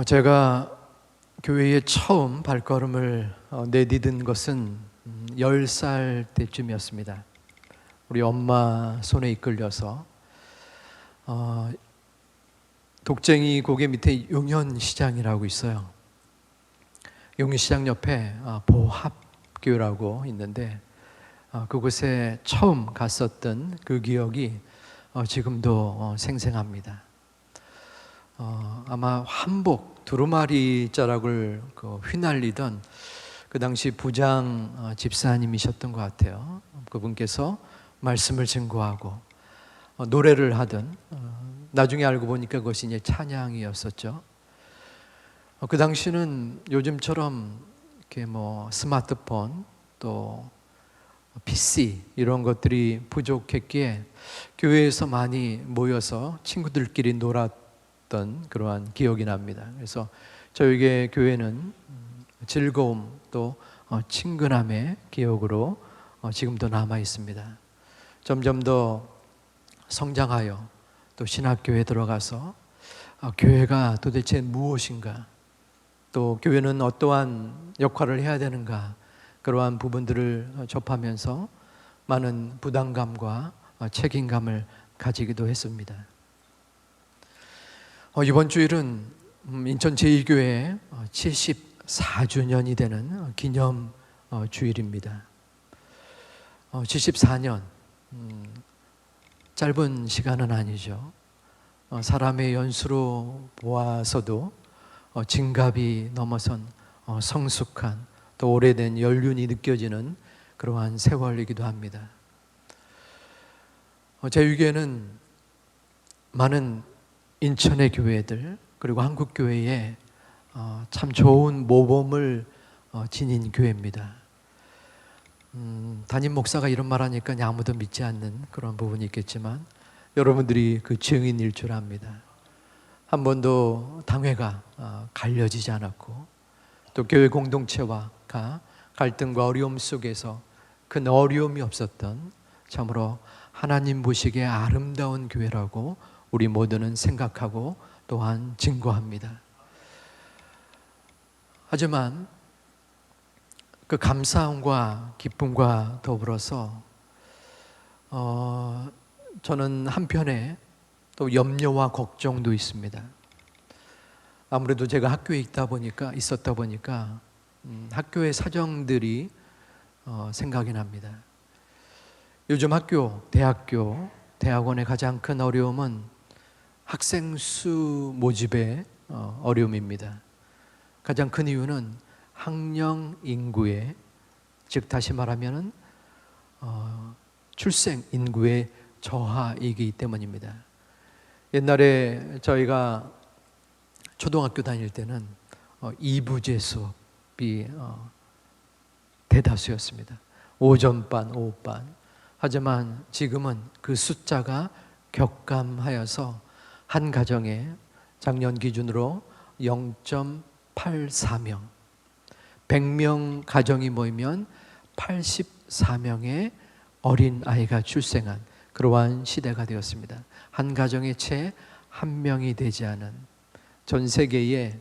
제가 교회에 처음 발걸음을 내디딘 것은 10살 때쯤이었습니다. 우리 엄마 손에 이끌려서 독쟁이 고개 밑에 용현시장이라고 있어요. 용현시장 옆에 보합교라고 있는데 그곳에 처음 갔었던 그 기억이 지금도 생생합니다. 아마 한복 두루마리 자락을 휘날리던 그 당시 부장 집사님이셨던 것 같아요. 그분께서 말씀을 증거하고 노래를 하던, 나중에 알고 보니까 그것이 이제 찬양이었었죠. 그 당시는 요즘처럼 이렇게 스마트폰 또 PC 이런 것들이 부족했기에 교회에서 많이 모여서 친구들끼리 놀았던 그러한 기억이 납니다. 그래서 저에게 교회는 즐거움 또 친근함의 기억으로 지금도 남아 있습니다. 점점 더 성장하여 또 신학교에 들어가서 교회가 도대체 무엇인가, 또 교회는 어떠한 역할을 해야 되는가, 그러한 부분들을 접하면서 많은 부담감과 책임감을 가지기도 했습니다. 이번 주일은 인천 제2교회 74주년이 되는 기념 주일입니다. 74년, 짧은 시간은 아니죠. 사람의 연수로 보아서도 진갑이 넘어선 성숙한 또 오래된 연륜이 느껴지는 그러한 세월이기도 합니다. 제6교회는 많은 인천의 교회들 그리고 한국교회에 참 좋은 모범을 지닌 교회입니다. 담임 목사가 이런 말 하니까 아무도 믿지 않는 그런 부분이 있겠지만 여러분들이 그 증인일 줄 압니다. 한 번도 당회가 갈려지지 않았고 또 교회 공동체와 갈등과 어려움 속에서 큰 어려움이 없었던 참으로 하나님 보시기에 아름다운 교회라고 우리 모두는 생각하고 또한 증거합니다. 하지만 그 감사함과 기쁨과 더불어서 저는 한편에 또 염려와 걱정도 있습니다. 아무래도 제가 학교에 있었다 보니까 학교의 사정들이 생각이 납니다. 요즘 대학교, 대학원의 가장 큰 어려움은 학생 수 모집의 어려움입니다. 가장 큰 이유는 학령 인구의, 즉 다시 말하면 출생 인구의 저하이기 때문입니다. 옛날에 저희가 초등학교 다닐 때는 2부제 수업이 대다수였습니다. 오전반, 오후반. 하지만 지금은 그 숫자가 격감하여서 한 가정에 작년 기준으로 0.84명, 100명 가정이 모이면 84명의 어린 아이가 출생한 그러한 시대가 되었습니다. 한 가정에 채 한 명이 되지 않은, 전 세계에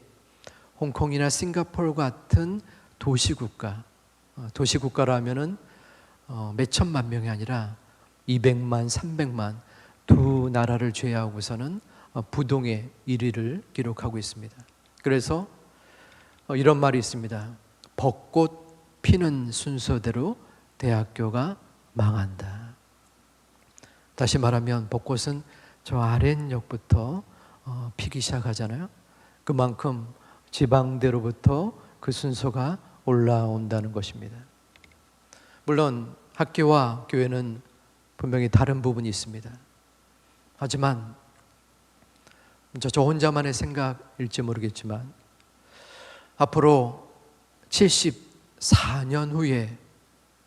홍콩이나 싱가포르 같은 도시국가라면은 몇 천만 명이 아니라 200만, 300만 두 나라를 제외하고서는 부동의 1위를 기록하고 있습니다. 그래서 이런 말이 있습니다. 벚꽃 피는 순서대로 대학교가 망한다. 다시 말하면 벚꽃은 저 아랫역부터 피기 시작하잖아요. 그만큼 지방대로부터 그 순서가 올라온다는 것입니다. 물론 학교와 교회는 분명히 다른 부분이 있습니다. 하지만 저 혼자만의 생각일지 모르겠지만 앞으로 74년 후에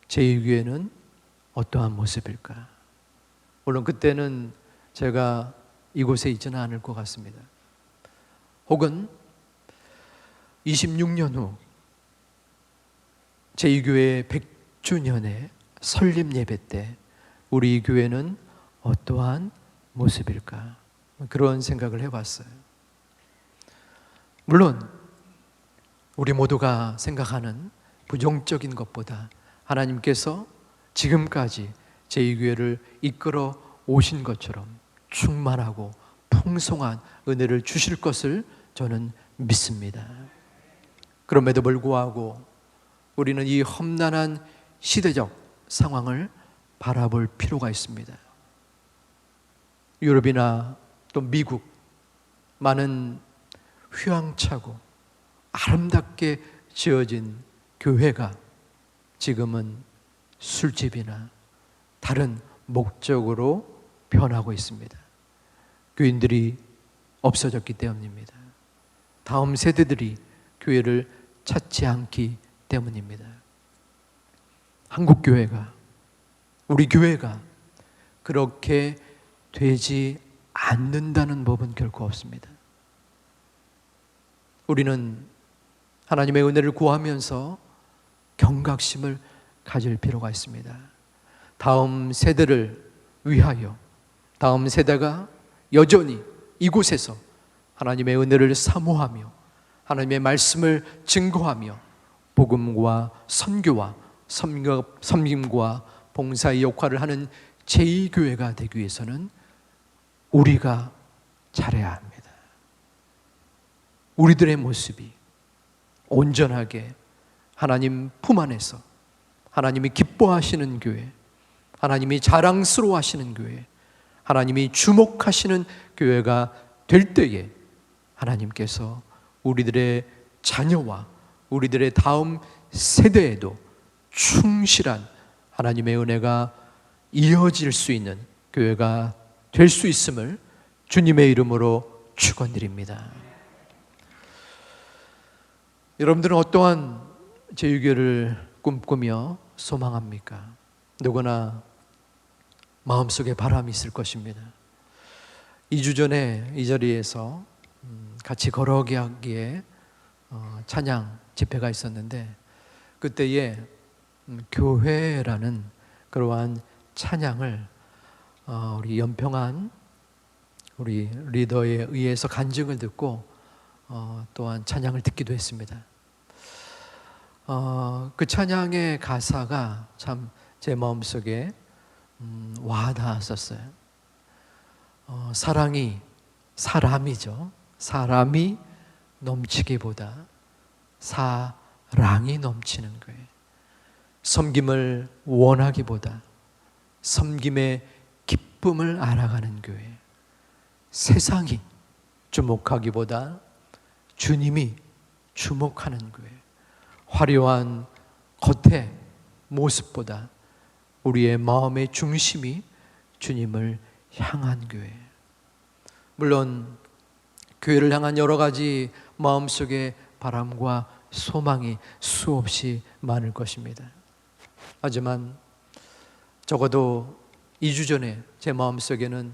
제2교회는 어떠한 모습일까? 물론 그때는 제가 이곳에 있지는 않을 것 같습니다. 혹은 26년 후 제2교회 100주년의 설립 예배 때 우리 교회는 어떠한 모습일까? 그런 생각을 해봤어요. 물론 우리 모두가 생각하는 부정적인 것보다 하나님께서 지금까지 제2교회를 이끌어 오신 것처럼 충만하고 풍성한 은혜를 주실 것을 저는 믿습니다. 그럼에도 불구하고 우리는 이 험난한 시대적 상황을 바라볼 필요가 있습니다. 유럽이나 또 미국, 많은 휘황차고 아름답게 지어진 교회가 지금은 술집이나 다른 목적으로 변하고 있습니다. 교인들이 없어졌기 때문입니다. 다음 세대들이 교회를 찾지 않기 때문입니다. 한국 교회가, 우리 교회가 그렇게 되지 않는다는 법은 결코 없습니다. 우리는 하나님의 은혜를 구하면서 경각심을 가질 필요가 있습니다. 다음 세대를 위하여, 다음 세대가 여전히 이곳에서 하나님의 은혜를 사모하며 하나님의 말씀을 증거하며 복음과 선교와 섬김과 봉사의 역할을 하는 제2교회가 되기 위해서는 우리가 잘해야 합니다. 우리들의 모습이 온전하게 하나님 품 안에서 하나님이 기뻐하시는 교회, 하나님이 자랑스러워하시는 교회, 하나님이 주목하시는 교회가 될 때에 하나님께서 우리들의 자녀와 우리들의 다음 세대에도 충실한 하나님의 은혜가 이어질 수 있는 교회가 될 수 있음을 주님의 이름으로 축원드립니다. 여러분들은 어떠한 제2교회를 꿈꾸며 소망합니까? 누구나 마음속에 바람이 있을 것입니다. 2주 전에 이 자리에서 같이 걸어가기에 찬양 집회가 있었는데 그때에 교회라는 그러한 찬양을 우리 연평한 우리 리더에 의해서 간증을 듣고 또한 찬양을 듣기도 했습니다. 그 찬양의 가사가 참 제 마음속에 와닿았었어요. 사랑이 사람이죠. 사람이 넘치기보다 사랑이 넘치는 거예요. 섬김을 원하기보다 섬김의 기쁨을 알아가는 교회. 세상이 주목하기보다 주님이 주목하는 교회. 화려한 겉의 모습보다 우리의 마음의 중심이 주님을 향한 교회. 물론 교회를 향한 여러 가지 마음속의 바람과 소망이 수없이 많을 것입니다. 하지만 적어도 2주 전에 제 마음속에는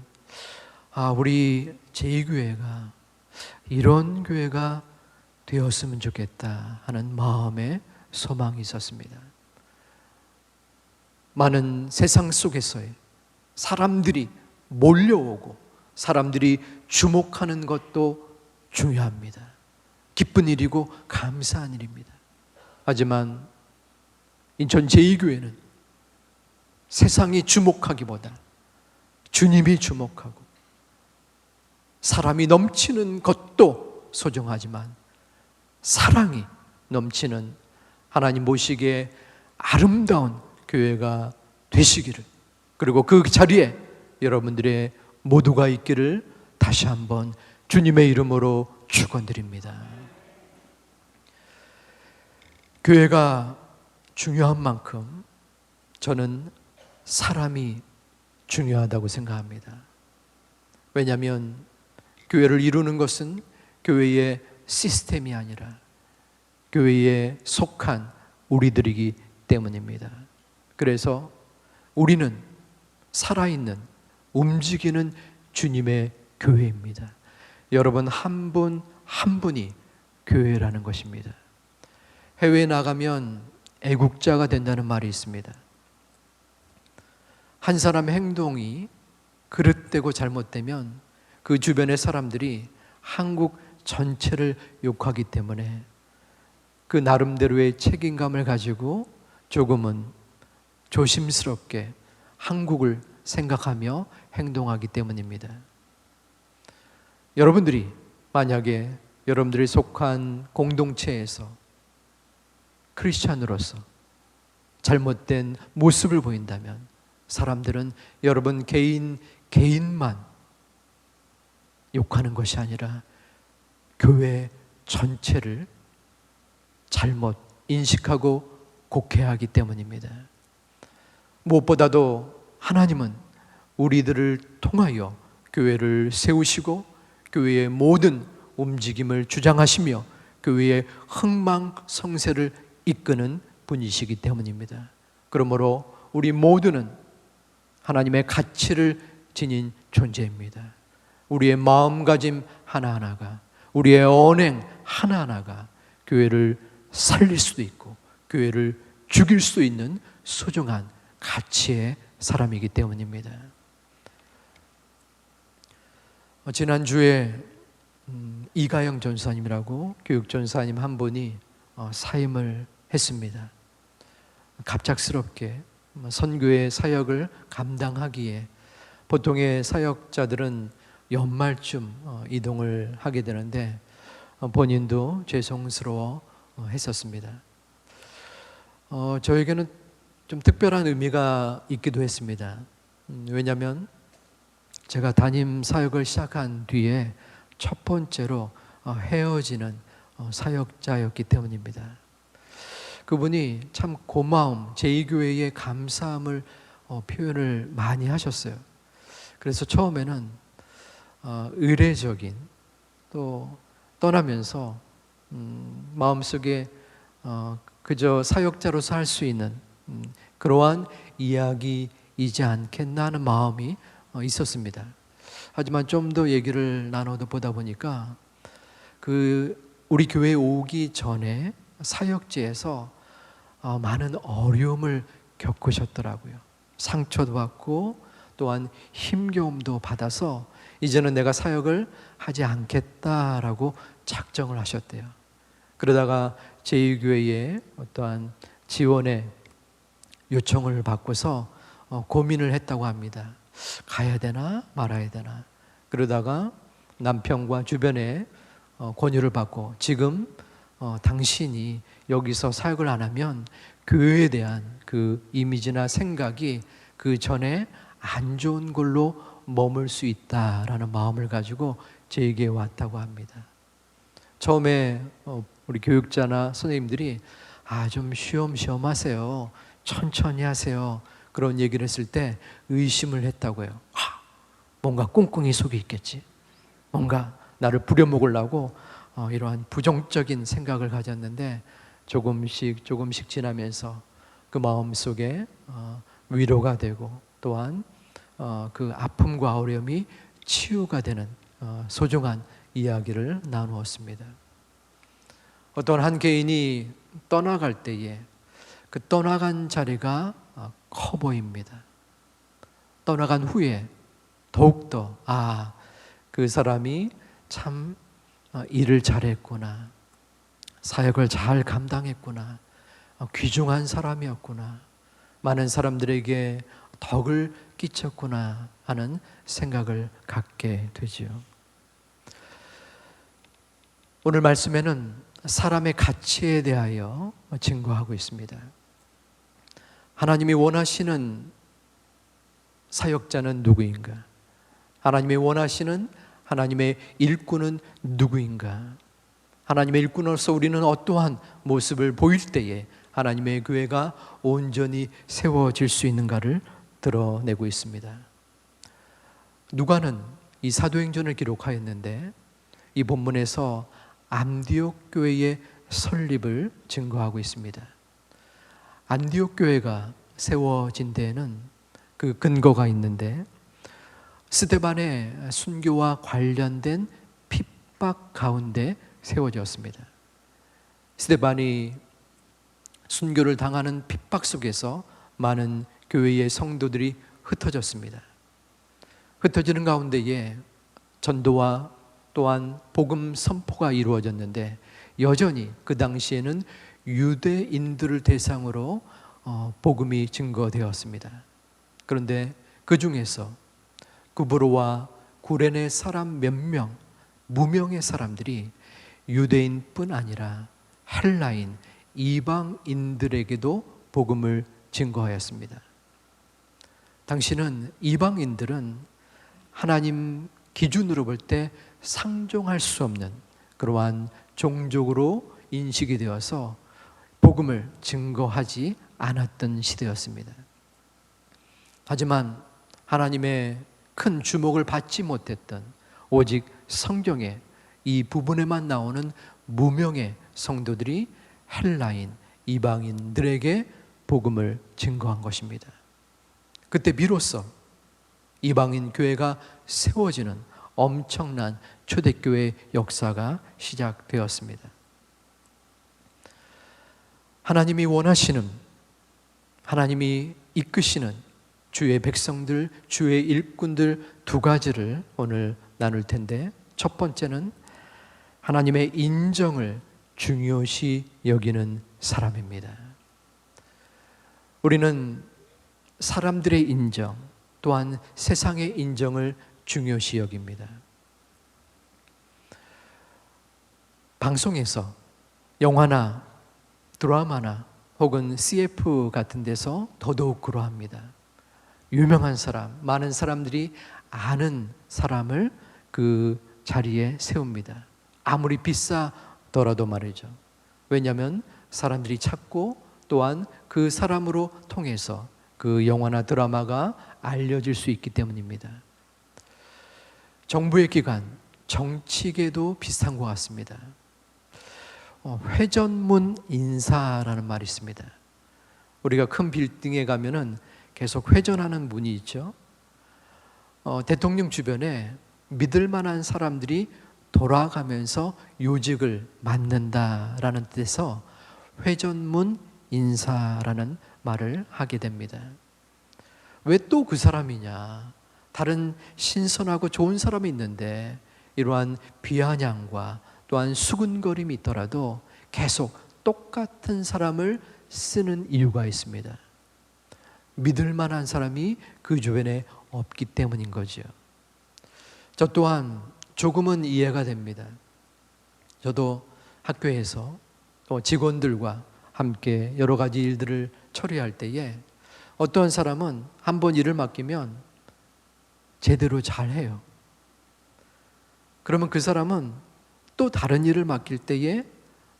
우리 제2교회가 이런 교회가 되었으면 좋겠다 하는 마음의 소망이 있었습니다. 많은 세상 속에서의 사람들이 몰려오고 사람들이 주목하는 것도 중요합니다. 기쁜 일이고 감사한 일입니다. 하지만 인천 제2교회는 세상이 주목하기보다 주님이 주목하고 사람이 넘치는 것도 소중하지만 사랑이 넘치는 하나님 보시기에 아름다운 교회가 되시기를, 그리고 그 자리에 여러분들의 모두가 있기를 다시 한번 주님의 이름으로 축원드립니다. 교회가 중요한 만큼 저는 사람이 중요하다고 생각합니다. 왜냐하면 교회를 이루는 것은 교회의 시스템이 아니라 교회에 속한 우리들이기 때문입니다. 그래서 우리는 살아있는, 움직이는 주님의 교회입니다. 여러분 한 분 한 분이 교회라는 것입니다. 해외에 나가면 애국자가 된다는 말이 있습니다. 한 사람의 행동이 그릇되고 잘못되면 그 주변의 사람들이 한국 전체를 욕하기 때문에 그 나름대로의 책임감을 가지고 조금은 조심스럽게 한국을 생각하며 행동하기 때문입니다. 여러분들이 만약에 여러분들이 속한 공동체에서 크리스찬으로서 잘못된 모습을 보인다면 사람들은 여러분 개인만 욕하는 것이 아니라 교회 전체를 잘못 인식하고 곡해하기 때문입니다. 무엇보다도 하나님은 우리들을 통하여 교회를 세우시고 교회의 모든 움직임을 주장하시며 교회의 흥망성쇠를 이끄는 분이시기 때문입니다. 그러므로 우리 모두는 하나님의 가치를 지닌 존재입니다. 우리의 마음가짐 하나하나가, 우리의 언행 하나하나가 교회를 살릴 수도 있고 교회를 죽일 수도 있는 소중한 가치의 사람이기 때문입니다. 지난주에 이가영 전사님이라고 교육전사님 한 분이 사임을 했습니다. 갑작스럽게 선교의 사역을 감당하기에 보통의 사역자들은 연말쯤 이동을 하게 되는데 본인도 죄송스러워 했었습니다. 저에게는 좀 특별한 의미가 있기도 했습니다. 왜냐하면 제가 담임 사역을 시작한 뒤에 첫 번째로 헤어지는 사역자였기 때문입니다. 그분이 참 고마움, 제2교회의 감사함을 표현을 많이 하셨어요. 그래서 처음에는 의례적인 또 떠나면서 마음속에 그저 사역자로서 할 수 있는 그러한 이야기이지 않겠나 하는 마음이 있었습니다. 하지만 좀 더 얘기를 나눠도 보다 보니까 우리 교회에 오기 전에 사역지에서 많은 어려움을 겪으셨더라고요. 상처도 받고 또한 힘겨움도 받아서 이제는 내가 사역을 하지 않겠다라고 작정을 하셨대요. 그러다가 제2교회의 어떠한 지원의 요청을 받고서 고민을 했다고 합니다. 가야 되나 말아야 되나. 그러다가 남편과 주변에 권유를 받고 지금 당신이 여기서 사역을 안 하면 교회에 대한 그 이미지나 생각이 그 전에 안 좋은 걸로 머물 수 있다라는 마음을 가지고 제게 왔다고 합니다. 처음에 우리 교육자나 선생님들이 좀 쉬엄쉬엄 하세요. 천천히 하세요. 그런 얘기를 했을 때 의심을 했다고요. 뭔가 꿍꿍이 속에 있겠지. 뭔가 나를 부려먹으려고 이러한 부정적인 생각을 가졌는데 조금씩 지나면서 그 마음속에 위로가 되고 또한 그 아픔과 어려움이 치유가 되는 소중한 이야기를 나누었습니다. 어떤 한 개인이 떠나갈 때에 그 떠나간 자리가 커 보입니다. 떠나간 후에 더욱더 그 사람이 참 일을 잘했구나, 사역을 잘 감당했구나, 귀중한 사람이었구나, 많은 사람들에게 덕을 끼쳤구나 하는 생각을 갖게 되지요. 오늘 말씀에는 사람의 가치에 대하여 증거하고 있습니다. 하나님이 원하시는 사역자는 누구인가? 하나님이 원하시는 하나님의 일꾼은 누구인가? 하나님의 일꾼으로서 우리는 어떠한 모습을 보일 때에 하나님의 교회가 온전히 세워질 수 있는가를 드러내고 있습니다. 누가는 이 사도행전을 기록하였는데 이 본문에서 안디옥 교회의 설립을 증거하고 있습니다. 안디옥 교회가 세워진 데에는 그 근거가 있는데 스데반의 순교와 관련된 핍박 가운데 세워졌습니다. 스데반이 순교를 당하는 핍박 속에서 많은 교회의 성도들이 흩어졌습니다. 흩어지는 가운데에 전도와 또한 복음 선포가 이루어졌는데 여전히 그 당시에는 유대인들을 대상으로 복음이 증거되었습니다. 그런데 그 중에서 구브로와 구레네 사람 몇 명, 무명의 사람들이 유대인뿐 아니라 헬라인, 이방인들에게도 복음을 증거하였습니다. 당시는 이방인들은 하나님 기준으로 볼 때 상종할 수 없는 그러한 종족으로 인식이 되어서 복음을 증거하지 않았던 시대였습니다. 하지만 하나님의 큰 주목을 받지 못했던 오직 성경에 이 부분에만 나오는 무명의 성도들이 헬라인, 이방인들에게 복음을 증거한 것입니다. 그때 비로소 이방인 교회가 세워지는 엄청난 초대교회 역사가 시작되었습니다. 하나님이 원하시는, 하나님이 이끄시는 주의 백성들, 주의 일꾼들 두 가지를 오늘 나눌 텐데, 첫 번째는 하나님의 인정을 중요시 여기는 사람입니다. 우리는 사람들의 인정, 또한 세상의 인정을 중요시 여깁니다. 방송에서 영화나 드라마나 혹은 CF 같은 데서 더더욱 그러합니다. 유명한 사람, 많은 사람들이 아는 사람을 그 자리에 세웁니다. 아무리 비싸더라도 말이죠. 왜냐하면 사람들이 찾고 또한 그 사람으로 통해서 그 영화나 드라마가 알려질 수 있기 때문입니다. 정부의 기관, 정치계도 비슷한 것 같습니다. 회전문 인사라는 말이 있습니다. 우리가 큰 빌딩에 가면은 계속 회전하는 문이 있죠. 대통령 주변에 믿을 만한 사람들이 돌아가면서 요직을 맡는다라는 뜻에서 회전문 인사라는 말을 하게 됩니다. 왜 또 그 사람이냐? 다른 신선하고 좋은 사람이 있는데 이러한 비아냥과 또한 수군거림이 있더라도 계속 똑같은 사람을 쓰는 이유가 있습니다. 믿을 만한 사람이 그 주변에 없기 때문인 거죠. 저 또한 조금은 이해가 됩니다. 저도 학교에서 또 직원들과 함께 여러 가지 일들을 처리할 때에 어떤 사람은 한번 일을 맡기면 제대로 잘해요. 그러면 그 사람은 또 다른 일을 맡길 때에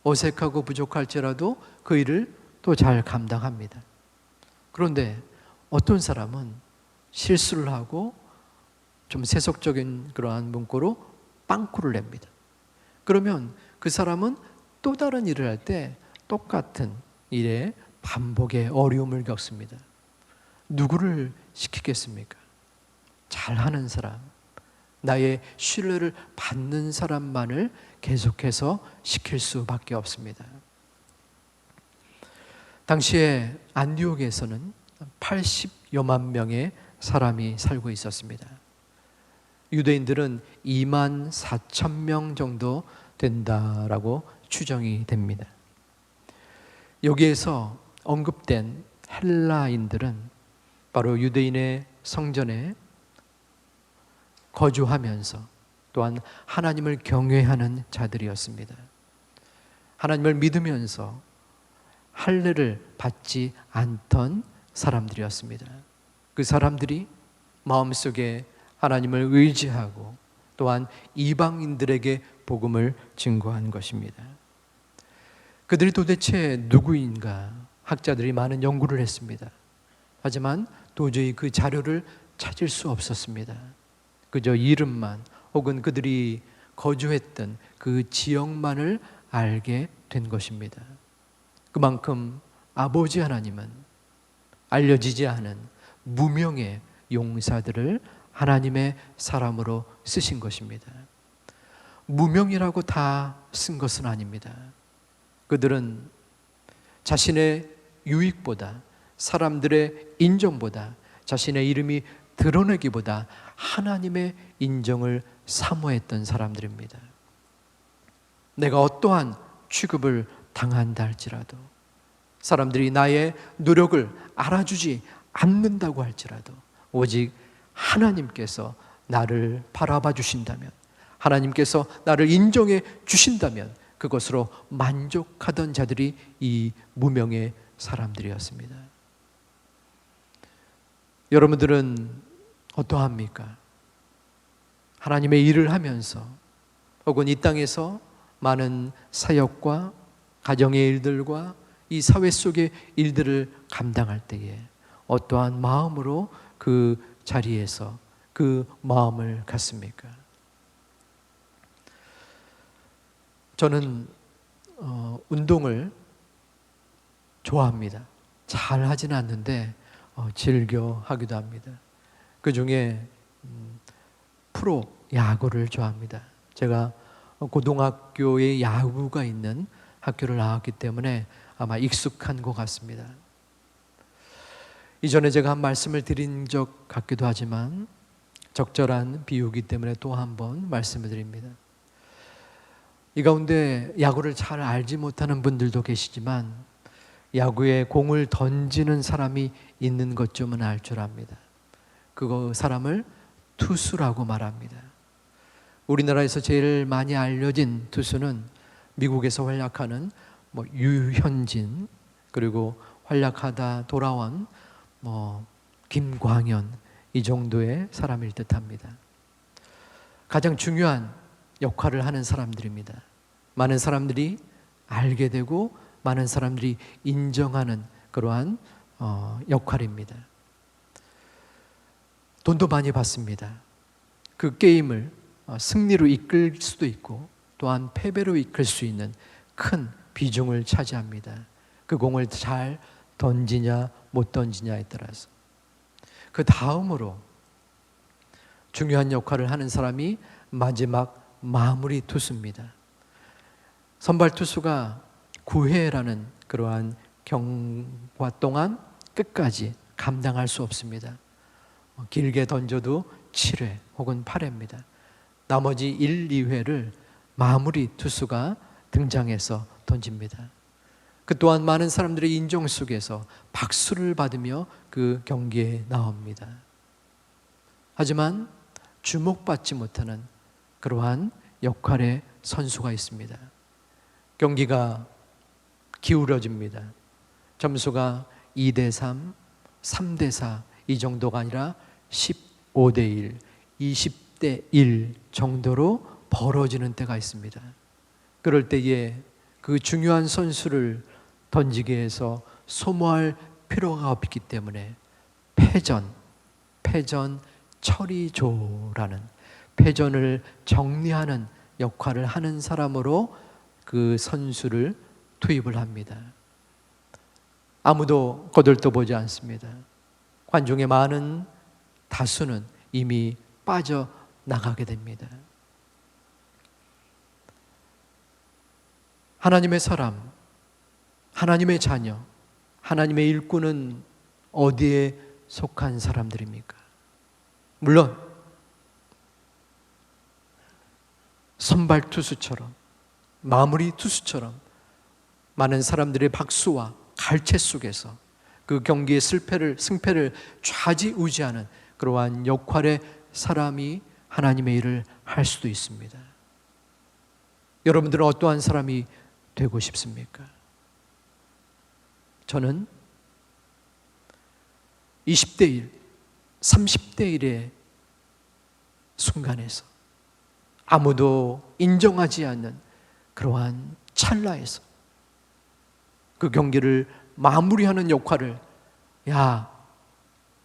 어색하고 부족할지라도 그 일을 또 잘 감당합니다. 그런데 어떤 사람은 실수를 하고 좀 세속적인 그러한 문구로 빵꾸를 냅니다. 그러면 그 사람은 또 다른 일을 할 때 똑같은 일에 반복의 어려움을 겪습니다. 누구를 시키겠습니까? 잘하는 사람, 나의 신뢰를 받는 사람만을 계속해서 시킬 수밖에 없습니다. 당시에 안디옥에서는 80여만 명의 사람이 살고 있었습니다. 유대인들은 2만 4천 명 정도 된다라고 추정이 됩니다. 여기에서 언급된 헬라인들은 바로 유대인의 성전에 거주하면서 또한 하나님을 경외하는 자들이었습니다. 하나님을 믿으면서 할례를 받지 않던 사람들이었습니다. 그 사람들이 마음속에 하나님을 의지하고 또한 이방인들에게 복음을 증거한 것입니다. 그들이 도대체 누구인가? 학자들이 많은 연구를 했습니다. 하지만 도저히 그 자료를 찾을 수 없었습니다. 그저 이름만 혹은 그들이 거주했던 그 지역만을 알게 된 것입니다. 그만큼 아버지 하나님은 알려지지 않은 무명의 용사들을 하나님의 사람으로 쓰신 것입니다. 무명이라고 다 쓴 것은 아닙니다. 그들은 자신의 유익보다, 사람들의 인정보다, 자신의 이름이 드러내기보다 하나님의 인정을 사모했던 사람들입니다. 내가 어떠한 취급을 당한다 할지라도, 사람들이 나의 노력을 알아주지 않는다고 할지라도 오직 하나님께서 나를 바라봐 주신다면, 하나님께서 나를 인정해 주신다면 그것으로 만족하던 자들이 이 무명의 사람들이었습니다. 여러분들은 어떠합니까? 하나님의 일을 하면서 혹은 이 땅에서 많은 사역과 가정의 일들과 이 사회 속의 일들을 감당할 때에 어떠한 마음으로 그 자리에서 그 마음을 갖습니까? 저는 운동을 좋아합니다. 잘 하지는 않는데 즐겨 하기도 합니다. 그 중에 프로 야구를 좋아합니다. 제가 고등학교에 야구가 있는 학교를 나왔기 때문에 아마 익숙한 것 같습니다. 이전에 제가 한 말씀을 드린 적 같기도 하지만 적절한 비유이기 때문에 또 한 번 말씀을 드립니다. 이 가운데 야구를 잘 알지 못하는 분들도 계시지만 야구에 공을 던지는 사람이 있는 것쯤은 알 줄 압니다. 그 사람을 투수라고 말합니다. 우리나라에서 제일 많이 알려진 투수는 미국에서 활약하는 유현진, 그리고 활약하다 돌아온 김광현, 이 정도의 사람일 듯합니다. 가장 중요한 역할을 하는 사람들입니다. 많은 사람들이 알게 되고 많은 사람들이 인정하는 그러한 역할입니다. 돈도 많이 받습니다. 그 게임을 승리로 이끌 수도 있고 또한 패배로 이끌 수 있는 큰 비중을 차지합니다. 그 공을 잘 던지냐 못 던지냐에 따라서. 그 다음으로 중요한 역할을 하는 사람이 마지막 마무리 투수입니다. 선발 투수가 9회라는 그러한 경과 동안 끝까지 감당할 수 없습니다. 길게 던져도 7회 혹은 8회입니다. 나머지 1, 2회를 마무리 투수가 등장해서 던집니다. 그 또한 많은 사람들의 인정 속에서 박수를 받으며 그 경기에 나옵니다. 하지만 주목받지 못하는 그러한 역할의 선수가 있습니다. 경기가 기울어집니다. 점수가 2대3, 3대4 이 정도가 아니라 15대1, 20대1 정도로 벌어지는 때가 있습니다. 그럴 때에 그 중요한 선수를 던지게 해서 소모할 필요가 없기 때문에 패전 처리조라는 패전을 정리하는 역할을 하는 사람으로 그 선수를 투입을 합니다. 아무도 거들떠보지 않습니다. 관중의 많은 다수는 이미 빠져나가게 됩니다. 하나님의 사람, 하나님의 자녀, 하나님의 일꾼은 어디에 속한 사람들입니까? 물론 선발 투수처럼, 마무리 투수처럼 많은 사람들의 박수와 갈채 속에서 그 경기의 승패를 좌지우지하는 그러한 역할의 사람이 하나님의 일을 할 수도 있습니다. 여러분들은 어떠한 사람이 되고 싶습니까? 저는 20대 1, 30대 1의 순간에서 아무도 인정하지 않는 그러한 찰나에서 그 경기를 마무리하는 역할을,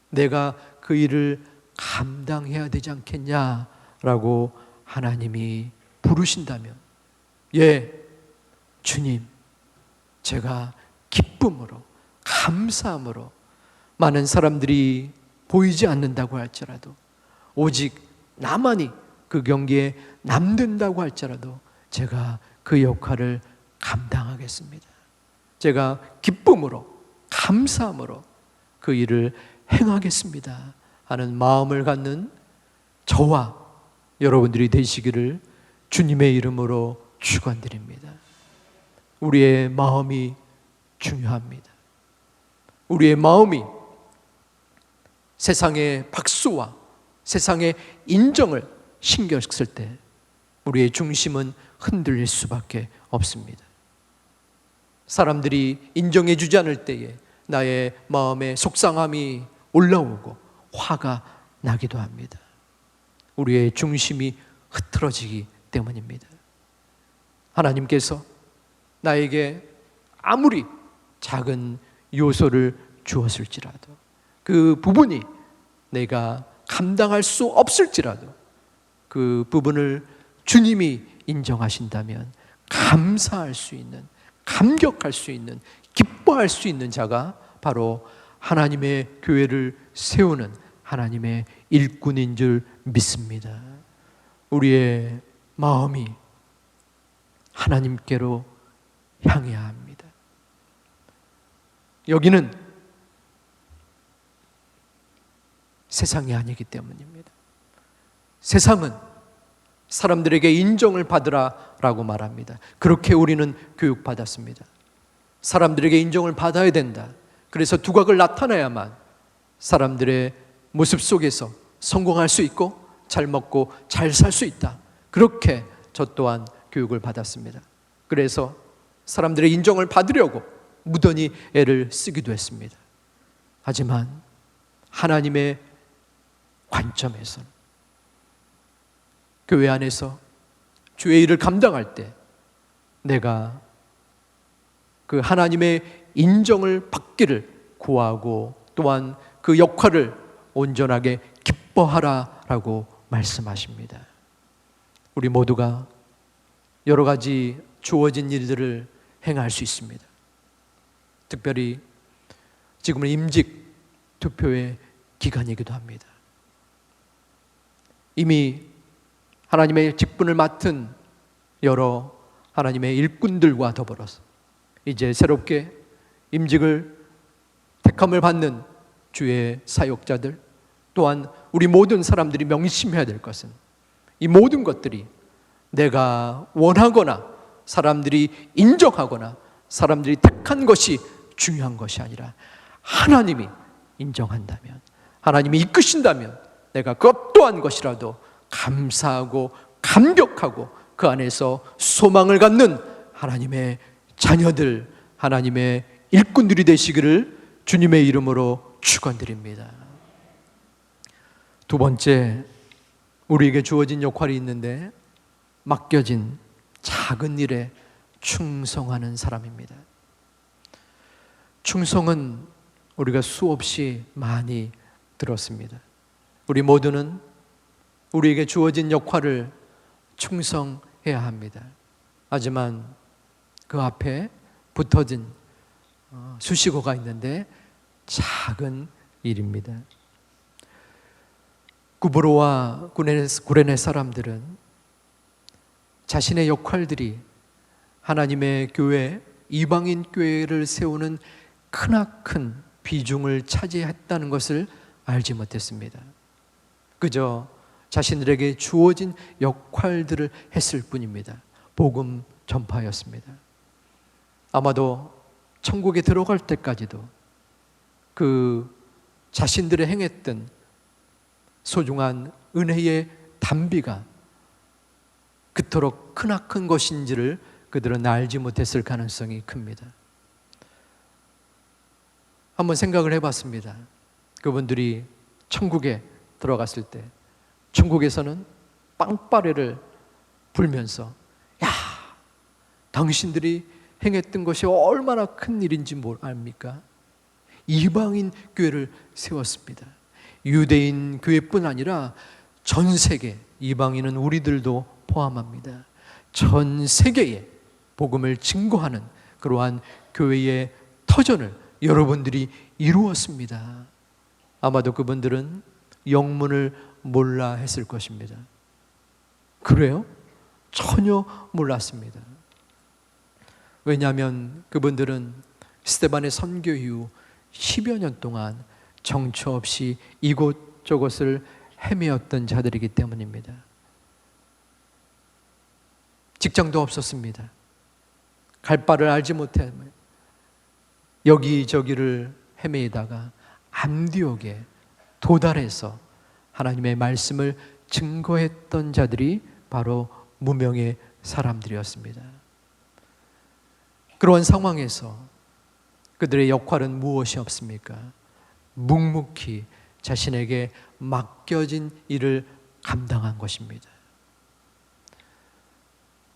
내가 그 일을 감당해야 되지 않겠냐라고 하나님이 부르신다면, 주님, 제가 기쁨으로, 감사함으로, 많은 사람들이 보이지 않는다고 할지라도, 오직 나만이 그 경기에 남는다고 할지라도 제가 그 역할을 감당하겠습니다. 제가 기쁨으로, 감사함으로 그 일을 행하겠습니다 하는 마음을 갖는 저와 여러분들이 되시기를 주님의 이름으로 축원드립니다. 우리의 마음이 중요합니다. 우리의 마음이 세상의 박수와 세상의 인정을 신경 쓸 때 우리의 중심은 흔들릴 수밖에 없습니다. 사람들이 인정해 주지 않을 때에 나의 마음에 속상함이 올라오고 화가 나기도 합니다. 우리의 중심이 흐트러지기 때문입니다. 하나님께서 나에게 아무리 작은 요소를 주었을지라도 그 부분이 내가 감당할 수 없을지라도 그 부분을 주님이 인정하신다면 감사할 수 있는, 감격할 수 있는, 기뻐할 수 있는 자가 바로 하나님의 교회를 세우는 하나님의 일꾼인 줄 믿습니다. 우리의 마음이 하나님께로 향해야 합니다. 여기는 세상이 아니기 때문입니다. 세상은 사람들에게 인정을 받으라라고 말합니다. 그렇게 우리는 교육받았습니다. 사람들에게 인정을 받아야 된다. 그래서 두각을 나타내야만 사람들의 모습 속에서 성공할 수 있고 잘 먹고 잘 살 수 있다. 그렇게 저 또한 교육을 받았습니다. 그래서 사람들의 인정을 받으려고 무던히 애를 쓰기도 했습니다. 하지만 하나님의 관점에서는 교회 안에서 주의 일을 감당할 때 내가 그 하나님의 인정을 받기를 구하고 또한 그 역할을 온전하게 기뻐하라라고 말씀하십니다. 우리 모두가 여러 가지 주어진 일들을 행할 수 있습니다. 특별히 지금은 임직 투표의 기간이기도 합니다. 이미 하나님의 직분을 맡은 여러 하나님의 일꾼들과 더불어서 이제 새롭게 임직을 택함을 받는 주의 사역자들 또한 우리 모든 사람들이 명심해야 될 것은 이 모든 것들이 내가 원하거나 사람들이 인정하거나 사람들이 택한 것이 중요한 것이 아니라 하나님이 인정한다면, 하나님이 이끄신다면 내가 그 어떠한 것이라도 감사하고 감격하고 그 안에서 소망을 갖는 하나님의 자녀들, 하나님의 일꾼들이 되시기를 주님의 이름으로 축원드립니다. 두 번째, 우리에게 주어진 역할이 있는데 맡겨진 작은 일에 충성하는 사람입니다. 충성은 우리가 수없이 많이 들었습니다. 우리 모두는 우리에게 주어진 역할을 충성해야 합니다. 하지만 그 앞에 붙어진 수식어가 있는데 작은 일입니다. 구브로와 구레네 사람들은 자신의 역할들이 하나님의 교회, 이방인 교회를 세우는 크나큰 비중을 차지했다는 것을 알지 못했습니다. 그저 자신들에게 주어진 역할들을 했을 뿐입니다. 복음 전파였습니다. 아마도 천국에 들어갈 때까지도 그 자신들의 행했던 소중한 은혜의 단비가 그토록 크나큰 것인지를 그들은 알지 못했을 가능성이 큽니다. 한번 생각을 해봤습니다. 그분들이 천국에 들어갔을 때 천국에서는 빵빠레를 불면서 야, 당신들이 행했던 것이 얼마나 큰 일인지 뭘 압니까? 이방인 교회를 세웠습니다. 유대인 교회뿐 아니라 전 세계, 이방인은 우리들도 포함합니다. 전 세계에 복음을 증거하는 그러한 교회의 터전을 여러분들이 이루었습니다. 아마도 그분들은 영문을 몰라 했을 것입니다. 그래요? 전혀 몰랐습니다. 왜냐하면 그분들은 스데반의 선교 이후 10여 년 동안 정처 없이 이곳저곳을 헤매었던 자들이기 때문입니다. 직장도 없었습니다. 갈 바를 알지 못해 여기저기를 헤매다가 안디옥에 도달해서 하나님의 말씀을 증거했던 자들이 바로 무명의 사람들이었습니다. 그런 상황에서 그들의 역할은 무엇이 없습니까? 묵묵히 자신에게 맡겨진 일을 감당한 것입니다.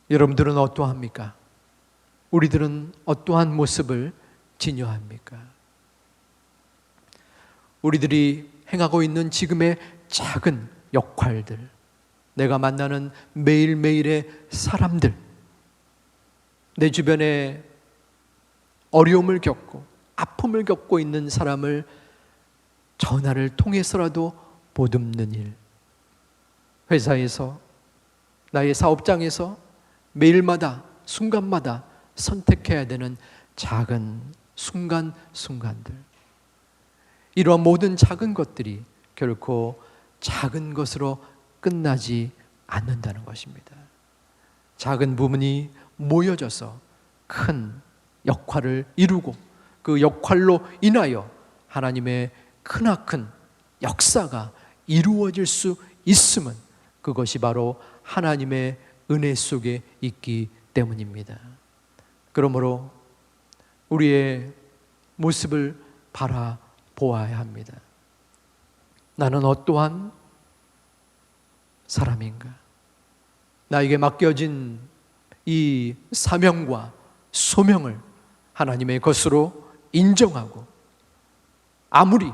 여러분들은 어떠합니까? 우리들은 어떠한 모습을 지녀합니까? 우리들이 행하고 있는 지금의 작은 역할들, 내가 만나는 매일매일의 사람들, 내 주변에 어려움을 겪고 아픔을 겪고 있는 사람을 전화를 통해서라도 보듬는 일, 회사에서, 나의 사업장에서 매일마다 순간마다 선택해야 되는 작은 순간순간들, 이러한 모든 작은 것들이 결코 작은 것으로 끝나지 않는다는 것입니다. 작은 부분이 모여져서 큰 역할을 이루고 그 역할로 인하여 하나님의 크나큰 역사가 이루어질 수 있음은 그것이 바로 하나님의 은혜 속에 있기 때문입니다. 그러므로 우리의 모습을 바라보아야 합니다. 나는 어떠한 사람인가? 나에게 맡겨진 이 사명과 소명을 하나님의 것으로 인정하고 아무리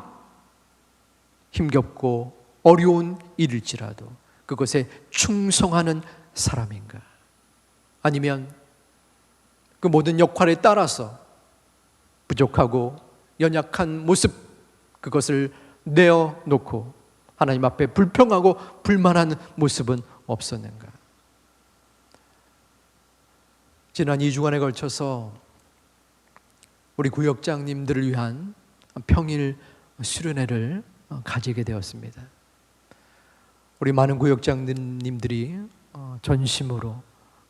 힘겹고 어려운 일일지라도 그것에 충성하는 사람인가? 아니면 그 모든 역할에 따라서 부족하고 연약한 모습, 그것을 내어놓고 하나님 앞에 불평하고 불만한 모습은 없었는가? 지난 2주간에 걸쳐서 우리 구역장님들을 위한 평일 수련회를 가지게 되었습니다. 우리 많은 구역장님들이 전심으로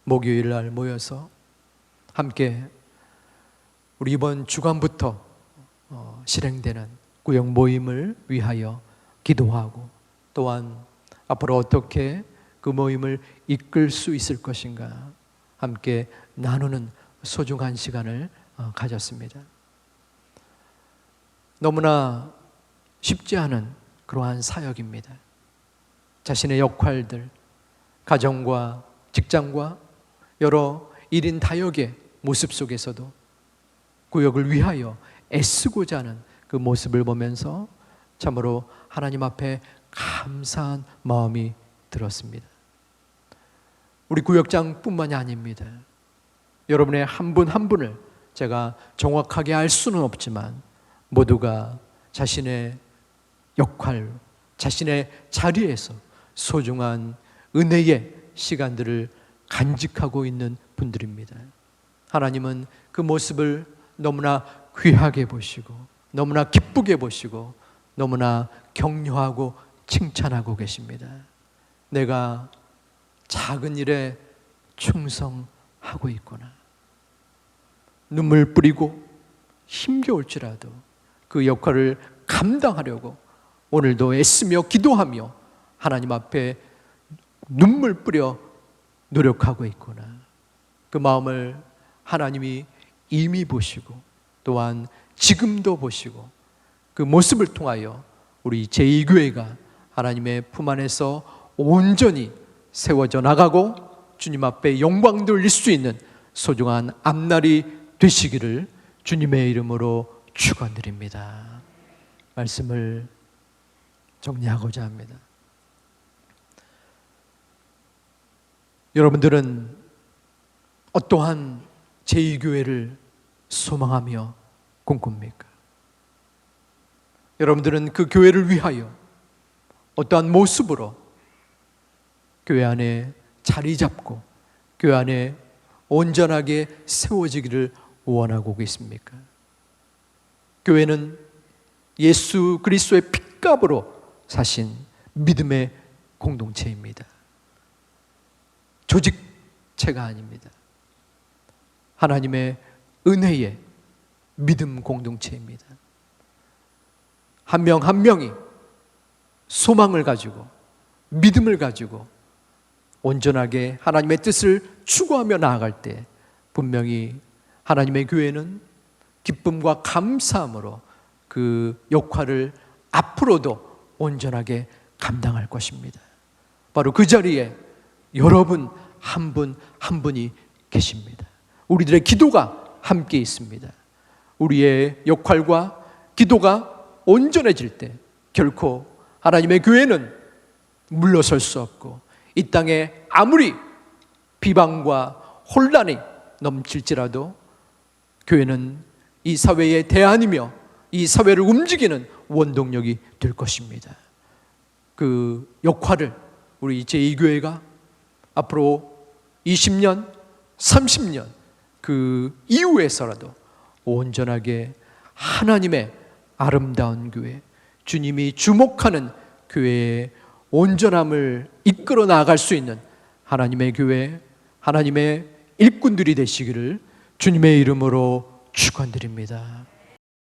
목요일 날 모여서 함께 우리 이번 주간부터 실행되는 구역 모임을 위하여 기도하고 또한 앞으로 어떻게 그 모임을 이끌 수 있을 것인가 함께 나누는 소중한 시간을 가졌습니다. 너무나 쉽지 않은 그러한 사역입니다. 자신의 역할들, 가정과 직장과 여러 일인 다역의 모습 속에서도 구역을 위하여 애쓰고자 하는 그 모습을 보면서 참으로 하나님 앞에 감사한 마음이 들었습니다. 우리 구역장뿐만이 아닙니다. 여러분의 한 분 한 분을 제가 정확하게 알 수는 없지만 모두가 자신의 역할, 자신의 자리에서 소중한 은혜의 시간들을 간직하고 있는 분들입니다. 하나님은 그 모습을 너무나 귀하게 보시고 너무나 기쁘게 보시고 너무나 격려하고 칭찬하고 계십니다. 내가 작은 일에 충성하고 있구나. 눈물 뿌리고 힘겨울지라도 그 역할을 감당하려고 오늘도 애쓰며 기도하며 하나님 앞에 눈물 뿌려 노력하고 있구나. 그 마음을 하나님이 이미 보시고 또한 지금도 보시고 그 모습을 통하여 우리 제2교회가 하나님의 품 안에서 온전히 세워져 나가고 주님 앞에 영광 돌릴 수 있는 소중한 앞날이 되시기를 주님의 이름으로 축원드립니다. 말씀을 정리하고자 합니다. 여러분들은 어떠한 제2교회를 소망하며 꿈꿉니까? 여러분들은 그 교회를 위하여 어떠한 모습으로 교회 안에 자리 잡고 교회 안에 온전하게 세워지기를 원하고 계십니까? 교회는 예수 그리스도의 핏값으로 사신 믿음의 공동체입니다. 조직체가 아닙니다. 하나님의 은혜의 믿음 공동체입니다. 한 명 한 명이 소망을 가지고 믿음을 가지고 온전하게 하나님의 뜻을 추구하며 나아갈 때 분명히 하나님의 교회는 기쁨과 감사함으로 그 역할을 앞으로도 온전하게 감당할 것입니다. 바로 그 자리에 여러분 한 분 한 분이 계십니다. 우리들의 기도가 함께 있습니다. 우리의 역할과 기도가 온전해질 때 결코 하나님의 교회는 물러설 수 없고, 이 땅에 아무리 비방과 혼란이 넘칠지라도 교회는 이 사회의 대안이며 이 사회를 움직이는 원동력이 될 것입니다. 그 역할을 우리 제2교회가 앞으로 20년, 30년 그 이후에서라도 온전하게 하나님의 아름다운 교회, 주님이 주목하는 교회의 온전함을 이끌어 나갈 수 있는 하나님의 교회, 하나님의 일꾼들이 되시기를 주님의 이름으로 축원드립니다.